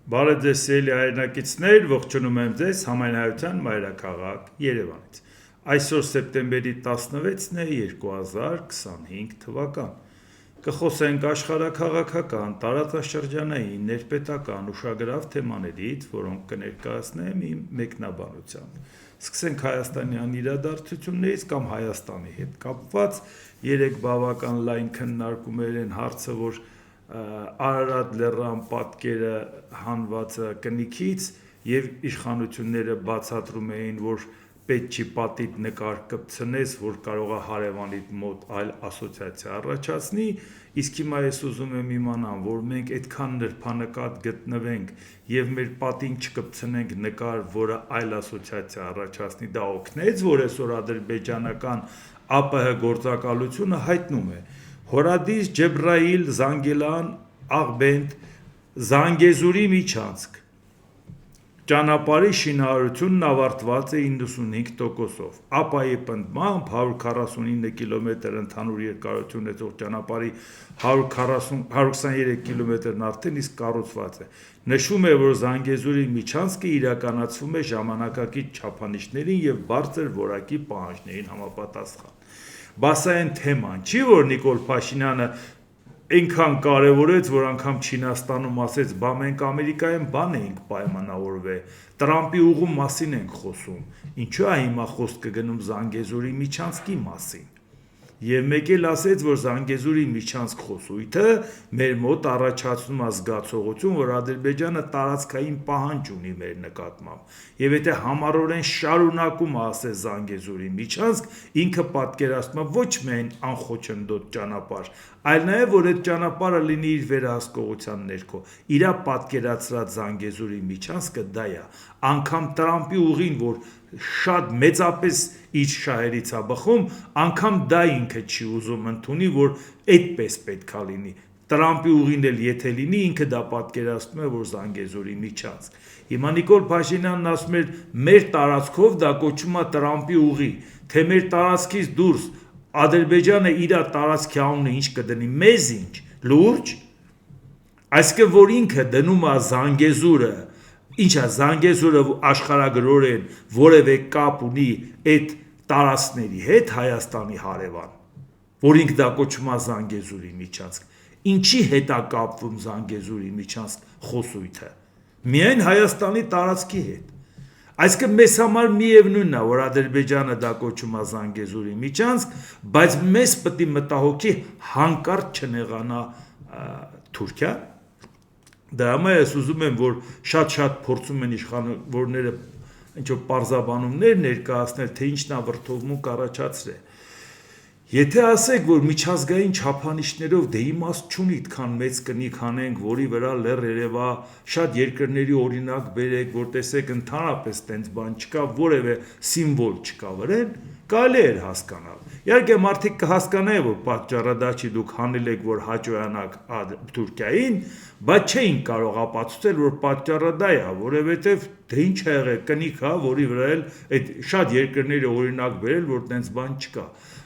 Բարև ձեզ սիրելի հայրենակիցներ, ողջունում եմ ձեզ Համայնայության մայրաքաղաք Երևանից։ Այսօր սեպտեմբերի 16-ն է 2025 թվական։ Կխոսենք աշխարհաքաղաքական, տարածաշրջանային, ներպետական, ուշագրավ թեմաներից, որոնք կներկայացնեմ իմ մեկնաբանությամբ։ Սկսենք հայաստանյան իրադարձություններից կամ Հայաստանի հետ կապված երեք բավական լայն քննարկումներ են հարցը, որ Արարատ լեռան պատկերը հանվածը կնիքից եւ իշխանությունները բացատրում էին, որ պետք չի պատիտ նկար կպցնես, որ կարող է հարևանիդ մոտ այլ ասոցիացիա առաջացնի, իսկ հիմա ես ուզում եմ իմանամ, որ մենք այդքան նրբանկատ գտնվենք եւ մեր պատին չկպցնենք նկար, որը այլ ասոցիացիա առաջացնի, դա օգնեց, որ այսօր ադրբեջանական ԱՊՀ գործակալությունը հայտնում է Հորադիս, Ջեբրայիլ, Զանգելան, Աղբենդ, Զանգեզուրի միջանցք ճանապարհի շինարարությունն ավարտված է 95%-ով, ԱՊԱ-ի պնդմամբ 149 կիլոմետր ընդհանուր երկարություն ունեցող ճանապարհի 123 կիլոմետրն արդեն իսկ կառուցված է։ Նշվում է, որ Զանգեզուրի միջանցքը իրականացվում է ժամանակակից չափանիշներին եւ բարձր որակի պահանջներին համապատասխան։ Բաս այն թեման չի, որ Նիկոլ Փաշինյանը այնքան կարևորեց, որ անգամ Չինաստանում ասեց, բա մենք Ամերիկայում բան էինք պայմանավորվել, Տրամպի ուղու մասին ենք խոսում, ինչու է հիմա խոսքը գնում Զանգեզուրի միջանցքի մասին։ Եվ մեկ էլ ասեց, որ Զանգեզուրի միջանցք խոսույթը մեր մոտ առաջացնում է զգացողություն, որ Ադրբեջանը տարածքային պահանջ ունի մեր նկատմամբ։ Եվ եթե համառորեն շարունակում է ասել Զանգեզուրի միջանցք, ինքը պատկերացնում է ոչ միայն անխոչնդոտ ճանապարհ, այլ նաև որ այդ ճանապարհը լինի իր վերահսկողության ներքո։ Իրա պատկերացրած Զանգեզուրի միջանցքը դա է։ Անկամ Տրամպի ուղին, որ շատ մեծապես իր շահերից է բխում, անգամ դա ինքը չի ուզում ընդունի, որ այդպես պետքա լինի։ Տրամպի ուղին էլ եթե լինի, ինքը դա պատկերացնում է, որ Զանգեզուրի միջանցք։ Հիմա Նիկոլ Փաշինյանն ասում էր, մեր տարածքով դա կոչվում է Տրամպի ուղի, թե մեր տարածքից դուրս Ադրբեջանը իր տարածքի անունը ինչ կդնի, մեզ ինչ, լուրջ։ Այսինքն, որ ինքը դնում է Զանգեզուրը, ինչ է Զանգեզուրը աշխարհագրորեն որևէ կապ ունի այդ տարածքների հետ Հայաստանի հարևան, որ ինքը դա կոչվում է Զանգեզուրի միջանցք։ Ինչի հետ է կապվում Զանգեզուրի միջանցք խոսույթը։ Միայն Հայաստանի տարածքի հետ։ Այսինքն մեզ համար միևնույնն է, որ Ադրբեջանը դա կոչում է Զանգեզուրի միջանցք, բայց մեզ պետք է մտահոգի հանկարծ չնեղանա Թուրքիա։ Դրա համար ես ուզում եմ, որ շատ փորձում են իշխանավորները ինչ-որ պարզաբանումներ ներկայացնել, թե ինչն է վրդովմունք առաջացրել։ Եթե ասեք, որ միջազգային չափանիշներով դե իմաստ չունի այդքան մեծ կնիք անենք, որի վրա լեռ երևա, շատ երկրների օրինակ բերեք, որ տեսեք ընդհանրապես տենց բան չկա, որևէ սիմվոլ չկա վրան, կարելի էր հասկանալ։ Իհարկե մարդիկ կհասկանային, որ պատճառը դա չի, դուք հանել եք, որ հաջողանաք Թուրքիային, բայց չէին կարող ապացուցել, որ պատճառը դա է, որովհետև դե ինչ է եղել կնիք, որի վրա էլ այդ շատ երկրների օրինակ բերել, որ տենց բան չկա։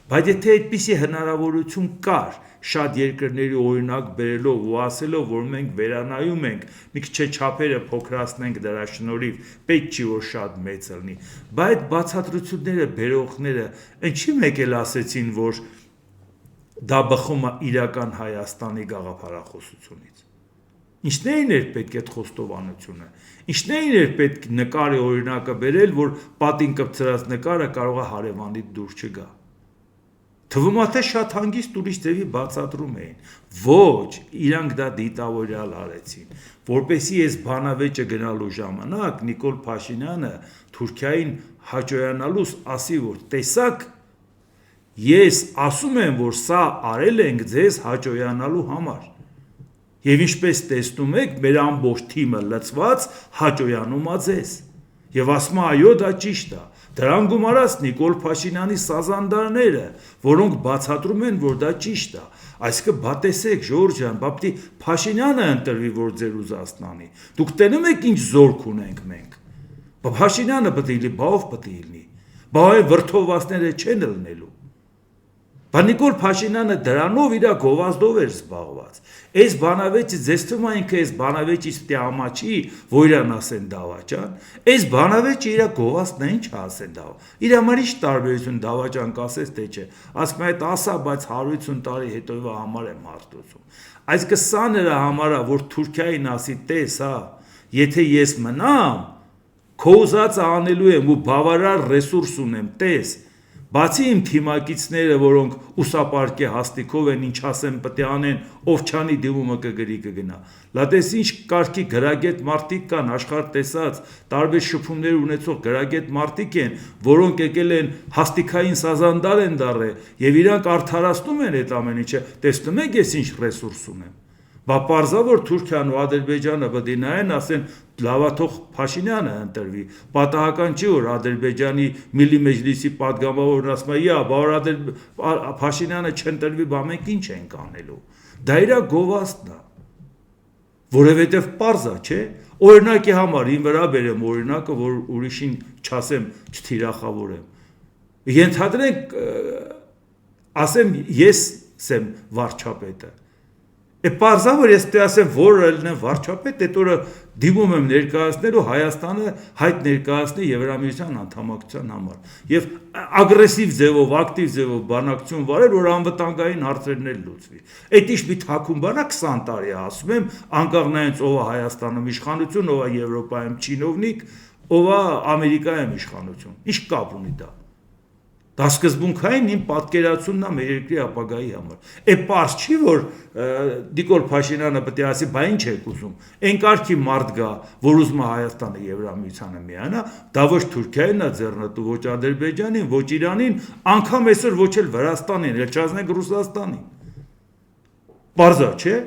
Բայց եթե այդպիսի հնարավորություն կար, շատ երկրների օրինակ բերելով ու ասելով, որ մենք վերանայում ենք, մի քիչ չափերը փոքրացնենք դրա շնորհիվ, պետք չի որ շատ մեծ լինի, բայց բացատրությունները բերողները ինչի մեկ էլ ասեցին, որ դա բխում է իրական Հայաստանի գաղափարախոսությունից։ Ինչն էր պետք այդ խոստովանությունը։ Ինչն էր պետք նկարի օրինակը բերել, որ պատին կպցրած նկարը կարող է հարևանից դուր չգա։ Թվում է թե շատ հանգիստ ուրիշ ձևի բացատրում էին։ Ոչ, իրանք դա դիտավորյալ արեցին, որպեսզի այս բանավեճը գնալու ժամանակ Նիկոլ Փաշինյանը Թուրքիային հաջողանալուց ասի, որ տեսակ, ես ասում եմ, որ սա արել ենք ձեզ հաջողանալու համար։ Եվ ինչպես տեսնում եք, մեր ամբողջ թիմը լծված հաջողանում է ձեզ։ Եվ ասում է, այո, դա ճիշտ է։ Դրան գումարած Նիկոլ Փաշինյանի սազանդարները, որոնք բացատրում են, որ դա ճիշտ է։ Այսինքն, բա տեսեք, Ժորժ ջան, բա պիտի Փաշինյանը ընտրվի, որ ձեր ուզածն անի։ Դուք տենում եք ինչ զորք ունենք մենք։ Բա Փաշինյանը պետք է լինի, բա ով պետք է լինի։ Բա այ վրդովվածները չեն լինելու։ Նիկոլ Փաշինյանը դրանով իր գովազդով էր զբաղված։ Այս բանավեճը ձեզ թվում է ինքը այս բանավեճից պետք է ամաչի, որ իրան ասեն դավաճան։ Այս բանավեճը իր գովազդն է, ինչ ասեն դավա։ Իր համար ինչ տարբերություն դավաճան կասես թե չէ։ Ասում է այդ ասա, բայց 150 տարի հետո իվա համար եմ հարթոցում։ Այսինքն սա նրա համար է, որ Թուրքիային ասի տես, հա, եթե ես մնամ, քո ուզածը անելու եմ ու բավարար ռեսուրս ունեմ, տես։ Բացի իմ թիմակիցները, որոնք ուսապարկե հաստիկով են, ինչ ասեմ պետք է անեն, ով չանի դիմումը կգրի կգնա։ Լատես ինչ կարգի գրագետ մարդիկ կան, աշխարհ տեսած, տարբեր շփումներ ունեցող գրագետ մարդիկ են, որոնք եկել են հաստիկային սազանդար են դառել եւ իրանք արդարացնում են այդ ամեն ինչը։ Տեսնում եք ես ինչ ռեսուրս ունեմ։ Բա պարզա որ Թուրքիան ու Ադրբեջանը պետք է նայեն, ասեն լավաթող Փաշինյանը ընտրվի։ Պատահական չի որ Ադրբեջանի Միլի Մեջլիսի պատգամավորն ասում է՝ «Յա, բա Փաշինյանը չընտրվի, բա մենք ինչ ենք անելու»։ Դա իր գովազդն է։ Որովհետև պարզ է, չէ՞։ Օրինակի համար ին վրա բերեմ օրինակը, որ ուրիշին չասեմ, չթիրախավորեմ։ Ենթադրենք, ասեմ ես եմ վարչապետը։ Պարզա որ ես պետք է ասեմ, որը լինեմ վարչապետ, այդ օրը դիմում եմ ներկայացնել ու Հայաստանը հայտ ներկայացնի Եվրամիության անդամակցության համար։ Եվ ագրեսիվ ձևով, ակտիվ ձևով բանակցություն վարել, որ անվտանգային հարցերն էլ լուծվի։ Այդ ինչ մի թաքուն բան է 20 տարի է, ասում եմ, անկախ նայած ով է Հայաստանում իշխանություն, ով է Եվրոպայում չինովնիկ, ով է Ամերիկայում իշխանություն։ Ինչ կապ ունի դա։ Դա սկզբունքային իմ պատկերացումն է մեր երկրի ապագայի համար։ Պարզ չի որ Նիկոլ Փաշինյանը պետք է ասի, բա ինչ եք ուզում։ Այն կարգի մարդ գա, որ ուզում է Հայաստանը Եվրամիությանը միանա, դա ոչ Թուրքիային է ձեռնտու, ոչ Ադրբեջանին, ոչ Իրանին, անգամ այսօր ոչ էլ Վրաստանին, էլ չասնենք Ռուսաստանին։ Պարզ է, չէ՞։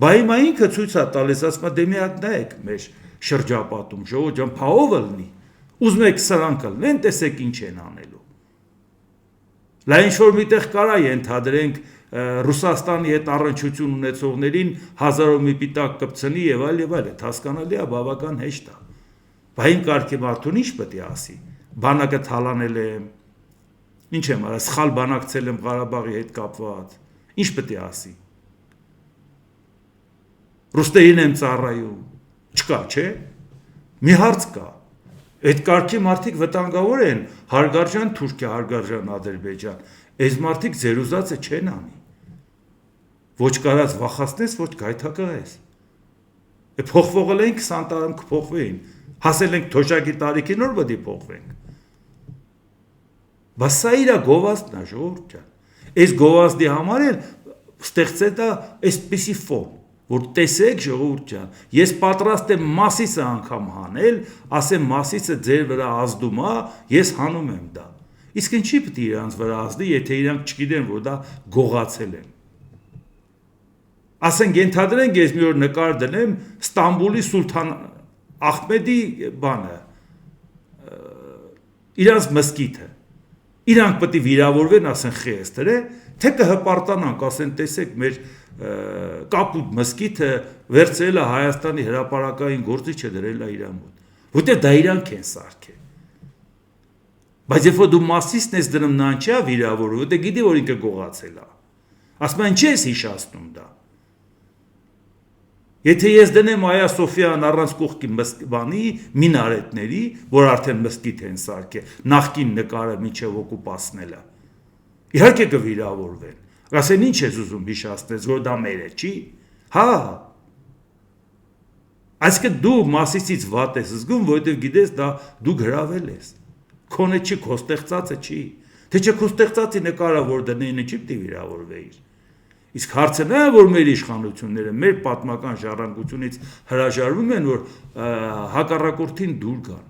Բա հիմա ինքը ցույց է տալիս, ասում է՝ դե մի հատ նայեք մեր շրջապատում, ժողովուրդ ջան, փահով լինի։ Ուզում եք սրանք լինեն, տեսեք ինչ են անելու։ Լա ինչ որ միտեղ կարա ենթադրենք Ռուսաստանի հետ առնչություն ունեցողներին հազարով մի պիտակ կպցնի եւ այլ, այդ հասկանալի է, բավական հեշտ է։ Բա այն կարգի մարդուն ինչ պետք է ասի։ Բանակը թալանել եմ, ինչ եմ արել, սխալ բանակցել եմ Ղարաբաղի հետ կապված։ Ինչ պետք է ասի։ Ռուսներին եմ ծառայում։ Չկա, չէ՞։ Մի հարց կա։ Այդ կարգի մարդիկ վտանգավոր են, հարգարժան Թուրքիա, հարգարժան Ադրբեջան, այս մարդիկ ձեր ուզածը չեն անի։ Ոչ կարած վախացնես, ոչ գայթակղես։ Փոխվողել են 20 տարում կփոխվեին, հասել ենք թոշակի տարիքի նոր պետք է փոխվենք։ Բա սա իր գովազդն է, ժողովուրդ ջան։ Այս գովազդի համար էլ ստեղծել է այսպիսի ֆոն, որ տեսեք ժողովուրդ ջան, ես պատրաստ եմ մասիսը անգամ հանել, ասեմ մասիսը ձեր վրա ազդում է, ես հանում եմ դա։ Իսկ ինչի պետք է իրանց վրա ազդի, եթե իրանք չգիտեն, որ դա գողացել են։ Ասենք ենթադրենք ես մի օր նկար դնեմ Ստամբուլի Սուլթան Ախմեդի բանը, իրանց մզկիթը։ Իրանք պետք է վիրավորվեն, ասեն խեղճ, թե կհպարտանանք, ասեն տեսեք մեր կապուտ մզկիթը վերցրել է Հայաստանի հրապարակային գործիչը դրել է իր մոտ, որտեղ դա իրանք են սարքել։ Բայց երբ որ դու մասիսն ես դնում, նա չի վիրավորում, որտեղ գիտի որ ինքը գողացել է։ Ասում են, չես հիշացնում դա։ Եթե ես դնեմ Այա Սոֆիան առանց կողքի բանի մինարետների, որ արդեն մզկիթ են սարքել, նախկին նկարը միջև օկուպացնելը, իհարկե կվիրավորվեն։ Ասեն ինչ ես ուզում հիշացնես, որ դա մեր է, չի։ Հա։ Այսինքն դու մասիսից վատ ես զգում, որովհետև գիտես դա դու գրավել ես։ Քոնը չի, քո ստեղծածը չի։ Թե չէ քո ստեղծածի նկարը որ դնեին չի պիտի վիրավորվեիր։ Իսկ հարցը նա է, որ մեր իշխանությունները մեր պատմական ժառանգությունից հրաժարվում են, որ հակառակորդին դուր գան։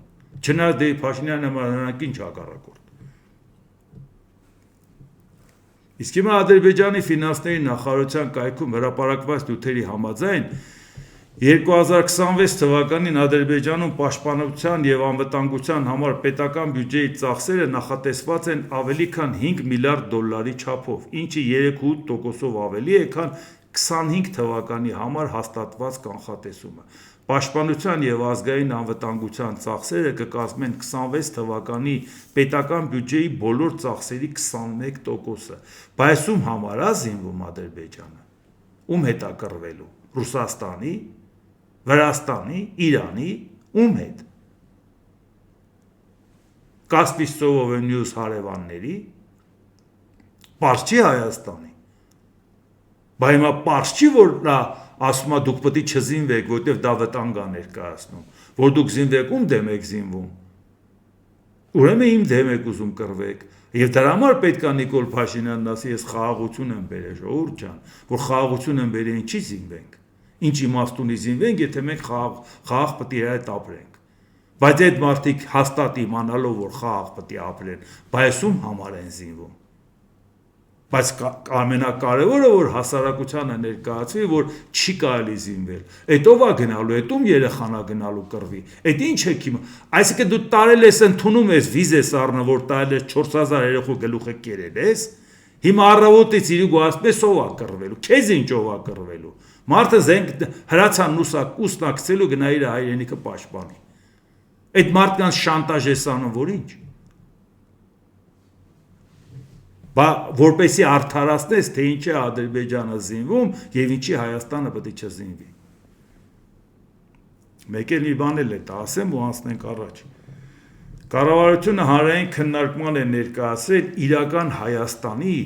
Չնայած դե Փաշինյանը մանրանկին հակառակորդ։ Իսկ հիմա Ադրբեջանի ֆինանսների նախարարության կայքում հրապարակված նյութերի համաձայն 2026 թվականին Ադրբեջանում պաշտպանության եւ անվտանգության համար պետական բյուջեի ծախսերը նախատեսված են ավելի քան $5 միլիարդ չափով, ինչը 3.8%-ով ավելի է, քան 25 թվականի համար հաստատված կանխատեսումը։ Պաշտպանության եւ ազգային անվտանգության ծախսերը կկազմեն 26 թվականի պետական բյուջեի բոլոր ծախսերի 21%-ը։ Բայց ում համար է զինվում Ադրբեջանը։ Ում հետ է կռվելու։ Ռուսաստանի, Վրաստանի, Իրանի, ում հետ։ Կասպից ծովով են մյուս հարևանների, պարզ չի Հայաստանի։ Բա հիմա պարզ չի, որ նա ասում է դուք պետք է չզինվեք, որտեղ դա վտանգ է ներկայացնում, որ դուք զինվեք, ում դեմ եք զինվում։ Ուրեմն իմ դեմ եք ուզում կռվեք։ Եվ դրա համար պետք է Նիկոլ Փաշինյանն ասի, ես խաղաղություն եմ բերել, ժողովուրդ ջան, որ խաղաղություն եմ բերել, ինչի զինվենք։ Ինչ իմաստունի զինվենք, եթե մենք խաղաղ պետք է հետ ապրենք։ Բայց այդ մարդիկ հաստատ իմանալով, որ խաղաղ պետք է ապրեն, բայց ում համար են զինվում։ Բայց ամենակարևորը, որ հասարակությանը ներկայացվի, որ չի կարելի զինվել։ Այդ ով է գնալու, այդ ում երեխան է գնալու կռվի։ Այդ ինչ է քիմ։ Այսինքն դու տարել ես ընդունում ես վիզ ես առնը, որ տարել ես 4000 երեխու գլուխը կերել ես։ Հիմա առավոտից իրու ասում ես ով է կռվելու։ Քեզ ինչ ով է կռվելու։ Մարդը զենք հրացան ուսնակցելու գնա իր հայրենիքը պաշտպանի։ Այդ մարդկանց շանտաժ ես անում, որ ինչ։ Բա որպեսի արդարացնես, թե ինչ է Ադրբեջանը զինվում եւ ինչի Հայաստանը պետք է չզինվի։ Մեկ էլ մի բան էլ է ասեմ ու անցնենք առաջ։ Կառավարությունը հանրային քննարկման է ներկայացրել իրական Հայաստանի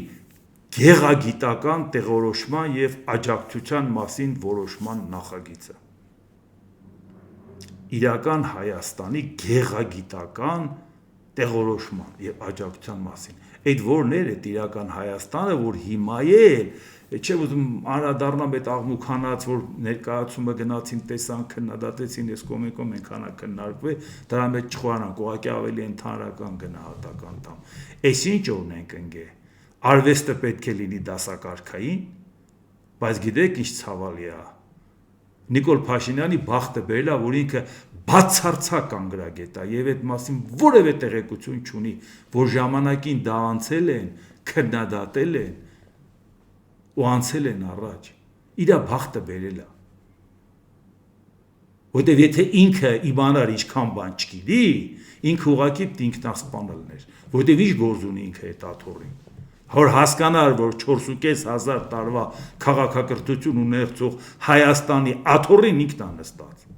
գեղագիտական տեղորոշման եւ աջակցության մասին որոշման նախագիծը։ Իրական Հայաստանի գեղագիտական տեղորոշման եւ աջակցության մասին։ Այդ որն էր այդ իրական Հայաստանը, որ հիմա է, չէ՞ ուզում անդրադառնամ այդ աղմուկանաց, որ ներկայացումը գնացին, տեսան, քննադատեցին, ես կոմեկում ենքան քննարկվել, դրա մեջ չխորանանք, ուղղակի ավելի ընդհանրական գնահատական տամ։ Էս ինչ օրենք ընկե։ Արվեստը պետք է լինի դասակարգային, բայց գիտեք ինչ ցավալի է։ Նիկոլ Փաշինյանի բախտը բերել է, որ ինքը բացարձակ անգրագետ է եւ այդ մասին որևէ տեղեկություն չունի, որ ժամանակին դա անցել են, քննադատել են ու անցել են առաջ։ Իրա բախտը բերել է։ Որտեւ եթե ինքը իմանար ինչքան բան չգիտի, ինքը ուղղակի ինքնասպանելն էր, որտեւ ինչ գործ ունի ինքը այդ աթոռին։ Որ հասկանար, որ 4500 տարվա քաղաքակրթություն ունեցող Հայաստանի աթոռին ինքն է նստած։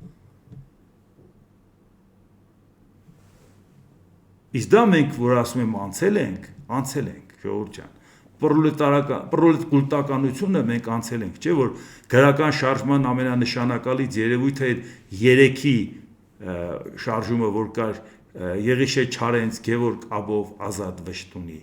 Իսկ դա մենք, որ ասում եմ անցել ենք, ժողովուրդ ջան։ Պրոլետարականությունը մենք անցել ենք, չէ՞ որ գրական շարժման ամենանշանակալից երևույթը այդ 3-ի շարժումը, որ կար Եղիշե Չարենց, Գևորգ Աբով, Ազատ Վշտունի։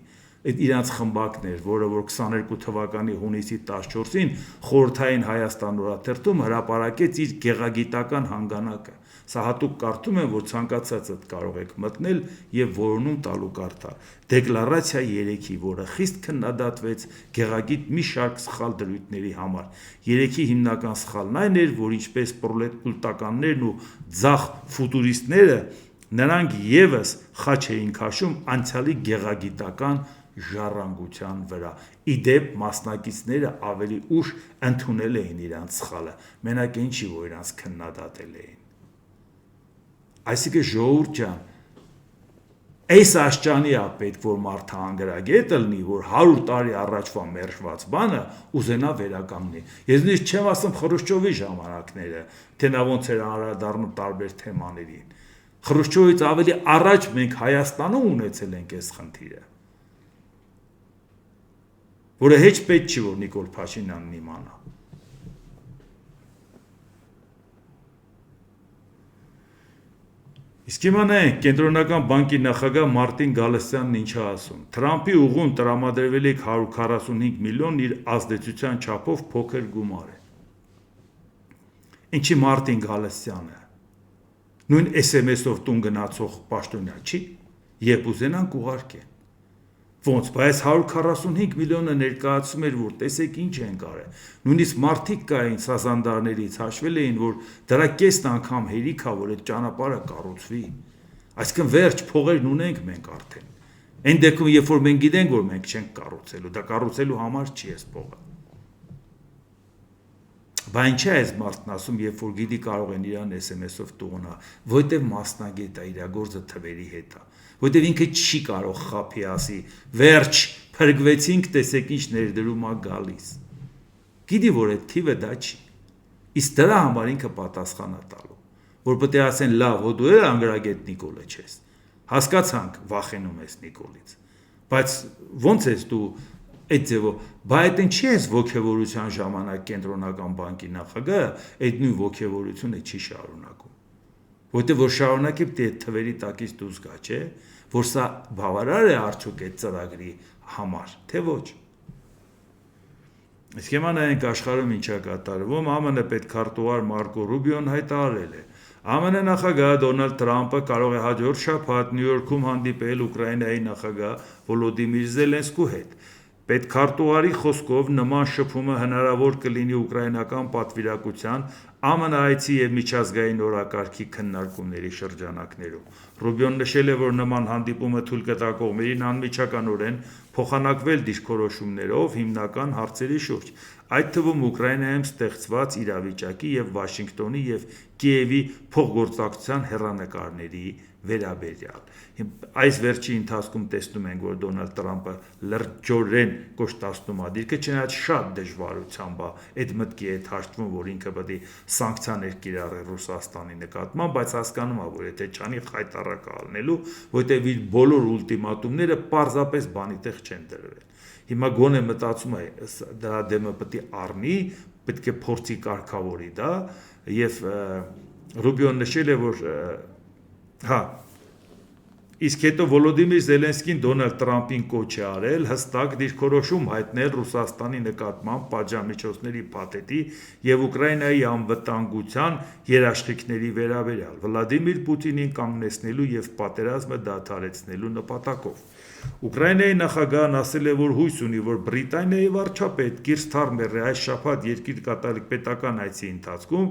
Այդ իրանց խմբակն էր, որը որ 22 թվականի հունիսի 14-ին խորհրդային Հայաստան օրաթերթում հրապարակեց իր գեղագիտական հանգանակը։ Սա հատուկ կարդում եմ, որ ցանկացածը կարող եք մտնել եւ որոնում տալու կարդալ։ Դեկլարացիա 3-ի, որը խիստ քննադատվեց գեղագիտ մի շարք սխալ դրույթների համար։ 3-ի հիմնական սխալն այն էր, որ ինչպես պրոլետարականներն ու ձախ ֆուտուրիստները, նրանք եւս խաչ էին քաշում անցյալի գեղագիտական ժառանգության վրա։ Իդեպ մասնակիցները ավելի ուշ ընդունել էին իրանց սխալը, մենակ ինչի որ իրանց քննադատել էին։ Այսինքն ժողովուրդ ջան, այս աշճանի է պետք որ մարդը անգրագետ լինի, որ 100 տարի առաջվա մերժված բանը ուզենա վերականգնի։ Ես նույնիսկ չեմ ասում Խրուշչովի ժամանակները, թե նա ոնց էր անդրադառնում տարբեր թեմաներին։ Խրուշչովից ավելի առաջ մենք Հայաստանում ունեցել ենք այս խնդիրը, որը հեչ պետք չի, որ Նիկոլ Փաշինյանն իմանա։ Իսկ հիմա նայենք, Կենտրոնական բանկի նախագահ Մարտին Գալստյանն ինչ է ասում։ Թրամփի ուղուն տրամադրվելիք 145 միլիոն իր ազդեցության չափով փոքր գումար է։ Ինչի Մարտին Գալստյանը նույն SMS-ով տուն գնացող պաշտոնյա չի, երբ ուզենան կուղարկեն։ Ոնց, բայց 145 միլիոնը ներկայացում էր, որ տեսեք ինչ են կարել։ Նույնիսկ մարդիկ կային սազանդարներից հաշվել էին, որ դրա կեսն անգամ հերիք է, որ այդ ճանապարհը կառուցվի։ Այսինքն վերջ փողերն ունենք մենք արդեն։ Այն դեպքում, երբ որ մենք գիտենք, որ մենք չենք կառուցելու, դա կառուցելու համար չի էս փողը։ Բա ինչ է այս մարդն ասում, երբ որ գիտի կարող են իրան SMS-ով տուգնա, որտեվ մասնագետ է, իր գործը թվերի հետ է, որտեվ ինքը չի կարող խափի ասի, վերջ, փրկվեցինք, տեսեք ինչ ներդրում է գալիս։ Գիտի որ այդ թիվը դա չի։ Իսկ դրա համար ինքը պատասխան է տալու, որ պետք է ասեն լավ, հո դու էլ անգրագետ Նիկոլը չես։ Հասկացանք, վախենում ես Նիկոլից։ Բայց ո՞նց ես դու այդ ձևով, բա այդ ինչի ես ոգևորության ժամանակ կենտրոնական բանկի նախագահը այդ նույն ոգևորությունը չի շարունակում։ Որտեղ որ շարունակի պետք է թվերի տակից դուրս գա, չէ, որ սա բավարար է արդյոք այդ ծրագրի համար, թե ոչ։ Իսկ հիմա նայենք աշխարհում ինչ է կատարվում, ԱՄՆ պետքարտուղար Մարկո Ռուբիոն հայտարարել է. ԱՄՆ նախագահ Դոնալդ Թրամփը կարող է հաջորդ շաբաթ Նյու Յորքում հանդիպել Ուկրաինայի նախագահ Վոլոդիմիր Զելենսկու հետ։ Պետքարտուղարի խոսքով նման շփումը հնարավոր կլինի ուկրաինական պատվիրակության ԱՄՆ այցի և միջազգային օրակարգի քննարկումների շրջանակներում։ Ռուբիոն նշել է, որ նման հանդիպումը թույլ կտա կողմերին անմիջականորեն փոխանակվել դիրքորոշումներով հիմնական հարցերի շուրջ, այդ թվում Ուկրաինայում ստեղծված իրավիճակի և Վաշինգտոնի և Կիևի փոխգործակցության հեռանկարների վերաբերյալ։ Այս վերջի ընթացքում տեսնում ենք, որ Դոնալդ Տրամփը լրջորեն կոշտացնում է դիրքը, չնայած շատ դժվարությամբ է այդ մտքի հետ հաշտվում, որ ինքը պետք է սանկցիաներ կիրառի Ռուսաստանի նկատմամբ, բայց հասկանում է, որ եթե չանի խայտառակ ալնելու, որտեղ իր բոլոր ուլտիմատումները պարզապես բանի տեղ չեն դրվել։ Հիմա գոնե մտածում է դրա դեմը պետք է առնի, պետք է փորձի կարգավորի դա, եւ Ռուբիոն նշել է, որ իսկ հետո Վոլոդիմիր Զելենսկին Դոնալդ Տրամփին կոչ է արել հստակ դիրքորոշում հայտնել Ռուսաստանի նկատմամբ պատժամիջոցների փաթեթի եւ Ուկրաինայի անվտանգության երաշխիքների վերաբերյալ Վլադիմիր Պուտինին կանգնեցնելու եւ պատերազմը դադարեցնելու նպատակով։ Ուկրաինայի նախագահն ասել է, որ հույս ունի, որ Բրիտանիայի վարչապետ Կիր Սթարմերը այս շաբաթ երկիր կատարելիք պետական այցի ընթացքում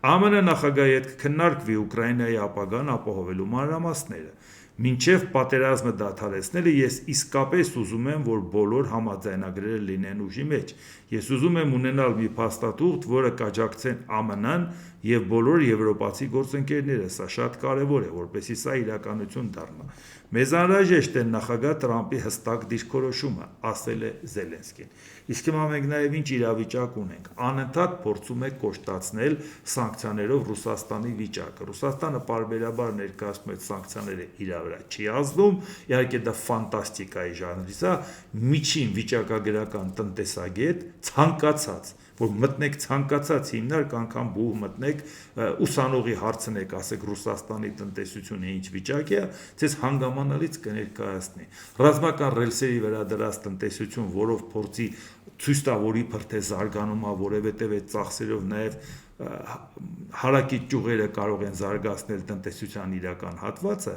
ԱՄՆ նախագահի հետ կքննարկվի Ուկրաինայի ապագան ապահովելու մանրամասները։ Մինչև պատերազմը դադարեցնելը ես իսկապես ուզում եմ, որ բոլոր համաձայնագրերը լինեն ուժի մեջ։ Ես ուզում եմ ունենալ մի փաստաթուղթ, որը կաջակցեն ԱՄՆ-ն եւ բոլոր եվրոպացի գործընկերները, սա շատ կարեւոր է, որպեսզի սա իրականություն դառնա։ Մեզ անհրաժեշտ է նախագահ Տրամփի հստակ դիրքորոշումը, ասել է Զելենսկին։ Իսկ հիմա մենք նաեւ ինչ իրավիճակ ունենք։ Անընդհատ փորձում է կոշտացնել սանկցիաներով Ռուսաստանի վիճակը։ Ռուսաստանը պարբերաբար ներկայացնում է սանկցիաները իր վրա չի ազդում, իհարկե դա ֆանտաստիկայի ժանրից է, միջին վիճակագրական տնտեսագետ ցանկացած, որ մտնեք ցանկացած հիմնարկ անգամ բուհ մտնեք, ուսանողի հարցնեք, ասեք Ռուսաստանի տնտեսությունը ինչ վիճակի է, ցես հանգամանալից կներկայացնի։ Ռազմական ռելսերի վրա դրած տնտեսություն, որով փորձի ցույց տա, որ իբր թե զարգանում է, որովհետև այդ ծախսերով նաև հարակի ճյուղերը կարող են զարգացնել տնտեսության իրական հատվածը,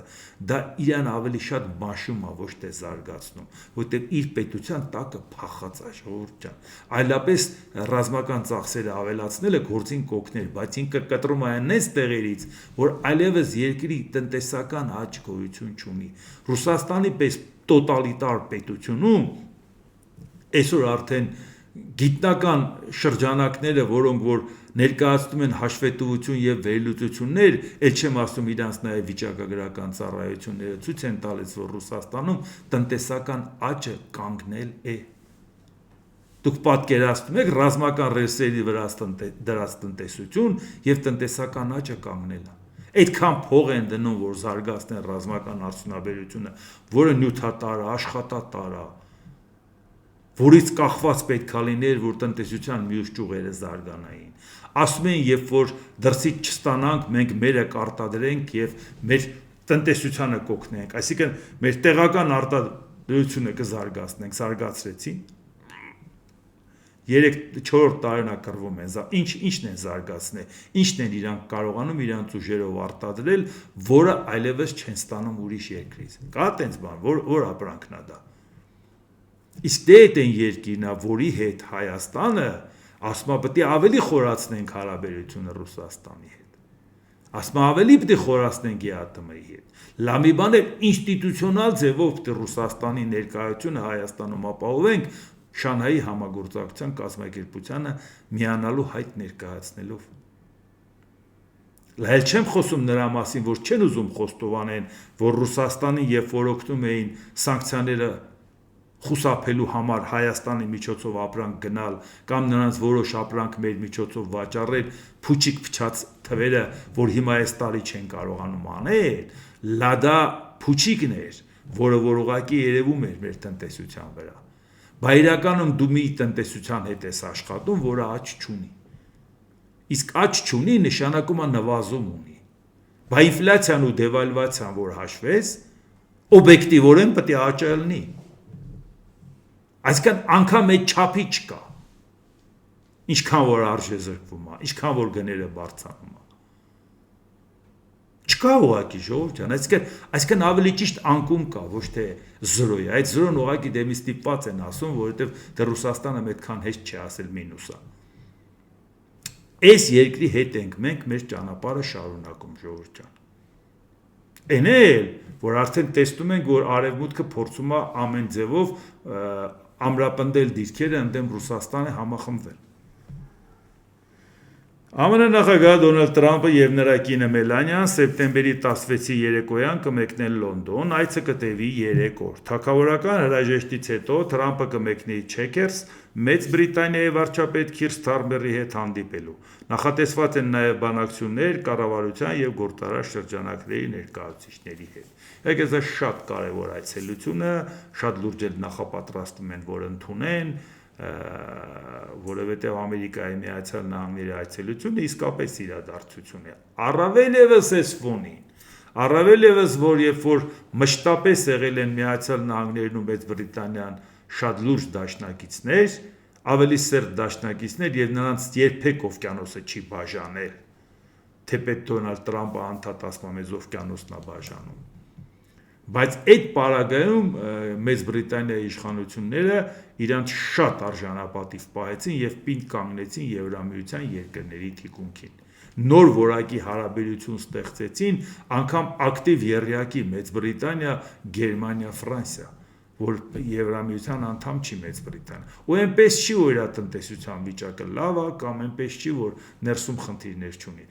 դա իրան ավելի շատ մաշում է, ոչ թե զարգացնում, որտեղ իր պետության տակը փախած է, ժողովուրդ ջան, այլապես ռազմական ծախսերը ավելացնելը գործին կօգներ, բայց ինքը կտրում է այնպես տեղերից, որ այլևս երկրի տնտեսական աճ գոյություն չունի։ Ռուսաստանի պես տոտալիտար պետությունում այսօր արդեն գիտնական շրջանակները, որոնք որ ներկայացնում են հաշվետվություն եւ վերլուծություններ, ել չեմ ասում իրանց նաեւ վիճակագրական ծառայությունները ցույց են տալիս, որ Ռուսաստանում տնտեսական աճը կանգնել է։ Դուք պատկերացնում եք ռազմական ռեսուրսների վրա դրած տնտեսություն եւ տնտեսական աճը կանգնել է։ Այդքան փող են դնում, որ զարգացնեն ռազմական արդյունաբերությունը, որը նյութատար է, աշխատատար է, որից կախված պետք է լիներ, որ տնտեսության մյուս ճյուղերը զարգանային։ Ասում են, երբ որ դրսից չստանանք, մենք մերը կարտադրենք եւ մեր տնտեսությանը կօգնենք, այսինքն մեր տեղական արտադրությունը կզարգացնենք, զարգացրեցին։ 3-4 տարինակրվում են, ինչն են զարգացնել, ինչն են իրանք կարողանում իրանց ուժերով արտադրել, որը այլևս չեն ստանում ուրիշ երկրից։ Կա տենց բան, որ ապրանքն է դա։ Իսկ դե այդ են երկիրն է, որի հետ Հայաստանը ասում է պետք է ավելի խորացնենք հարաբերությունը Ռուսաստանի հետ։ Ասում է ավելի պետք է խորացնենք ԵԱՏՄ-ի հետ։ Լավ մի բան է ինստիտուցիոնալ ձևով պետք է Ռուսաստանի ներկայությունը Հայաստանում ապահովենք, Շանհայի համագործակցության կազմակերպությանը միանալու հայտ ներկայացնելով։ Լայել չեմ խոսում նրա մասին, որ չեն ուզում խոստովանեն, որ Ռուսաստանին երբ որ օգնում էին սանկցիաները խուսափելու համար Հայաստանի միջոցով ապրանք գնալ կամ նրանց որոշ ապրանք մեր միջոցով վաճառել, փուչիկ փչած թվերը, որ հիմա այս տարի չեն կարողանում անել, լադա փուչիկն էր, որը որ ուղղակի երևում էր մեր տնտեսության վրա։ Բայց իրականում դու մի տնտեսության հետ ես աշխատում, որը աճ չունի։ Իսկ աճ չունի նշանակում է նվազում ունի։ Բայց ինֆլյացիան ու դեվալվացիան, որ հաշվես, օբյեկտիվորեն պետք է աճը լինի։ Այսինքն անգամ այդ չափի չկա։ Ինչքան որ արժե զրկվում է, ինչքան որ գները բարձրանում է։ Չկա ուղղակի ժողովուրդ ջան, այսինքն ավելի ճիշտ անկում կա, ոչ թե զրո է։ Այդ զրոն ուղղակի դեմի ստիպված են ասում, որովհետև դեռ Ռուսաստանը այդքան հեշտ չի ասել մինուսը։ Այս երկրի հետ ենք մենք մեր ճանապարհը շարունակում, ժողովուրդ ջան։ Էն էլ, որ արդեն տեսնում ենք, որ արևմուտքը փորձում է ամեն ձևով ամրապնդել դիրքերը ընդդեմ Ռուսաստանի համախմբվել։ ԱՄՆ նախագահ Դոնալդ Թրամփը եւ նրա կինը Մելանիան սեպտեմբերի 16-ի երեկոյան կմեկնեն Լոնդոն, այցը կտևի 3 օր։ Թագավորական հրաժեշտից հետո Թրամփը կմեկնի Չեքերս, Մեծ Բրիտանիայի վարչապետ Քիր Սթարմերի հետ հանդիպելու։ Նախատեսված են նաեւ բանակցություններ կառավարության եւ գործարար շրջանակների ներկայացուցիչների հետ։ Եկեք այս շատ կարեւոր այցելությունը, շատ լուրջ նախապատրաստում են, որ ընդունեն, որովհետև Ամերիկայի Միացյալ Նահանգների այցելությունը իսկապես իրադարձություն է։ Առավել եւս այս ֆոնին, առավել եւս որ երբ որ մշտապես եղել են Միացյալ Նահանգներն ու Մեծ Բրիտանիան շատ լուրջ դաշնակիցներ, ավելի սերտ դաշնակիցներ եւ նրանց երբեք օվկիանոսը չի բաժանել, թեպետ Դոնալդ Թրամփը անդադասում մեզ օվկիանոսն է բաժանում։ Բայց այդ պարագայում Մեծ Բրիտանիայի իշխանությունները իրանց շատ արժանապատիվ պահեցին եւ պինդ կանգնեցին Եվրամիության երկրների թիկունքին։ Նոր որակի հարաբերություն ստեղծեցին, անգամ ակտիվ եռյակի Մեծ Բրիտանիա, Գերմանիա, Ֆրանսիա, որ Եվրամիության անդամ չի Մեծ Բրիտանիա։ Ու այնպես չի, որ իր տնտեսության վիճակը լավ է, կամ այնպես չի, որ ներսում խնդիրներ չունի։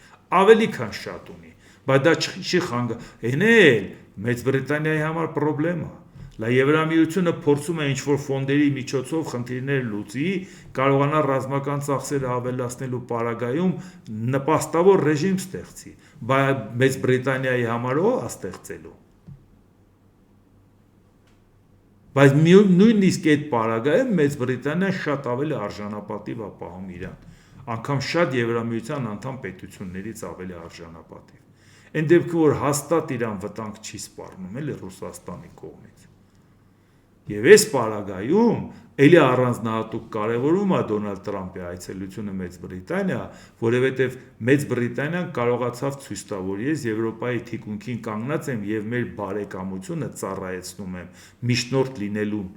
Ավելի քան շատ ունի, բայց դա չի խանգա։ Էնել Մեծ Բրիտանիայի համար խնդրեմ է։ Լա Եվրամիությունը փորձում է ինչ-որ ֆոնդերի միջոցով խնդիրներ լուծի, կարողանա ռազմական ծախսերը ավելացնելու պարագայում նպաստավոր ռեժիմ ստեղծի, բայց Մեծ Բրիտանիայի համար ո՞վ է ստեղծելու։ Բայց նույնիսկ այդ պարագայում Մեծ Բրիտանիան շատ ավելի արժանապատիվ է պահում իրան, անգամ շատ Եվրամիության անդամ պետություններից ավելի արժանապատիվ։ Այն դեպքում, որ հաստատ իրան վտանգ չի սպառնում, էլի Ռուսաստանի կողմից։ Եվ այս պարագայում էլի առանձնահատուկ կարևորում է Դոնալդ Թրամփի այցելությունը Մեծ Բրիտանիա, որովհետև Մեծ Բրիտանիան կարողացավ ցույց տա, որ ես Եվրոպայի թիկունքին կանգնած եմ եւ մեր բարեկամությունը ծառայեցնում եմ միջնորդ լինելուն։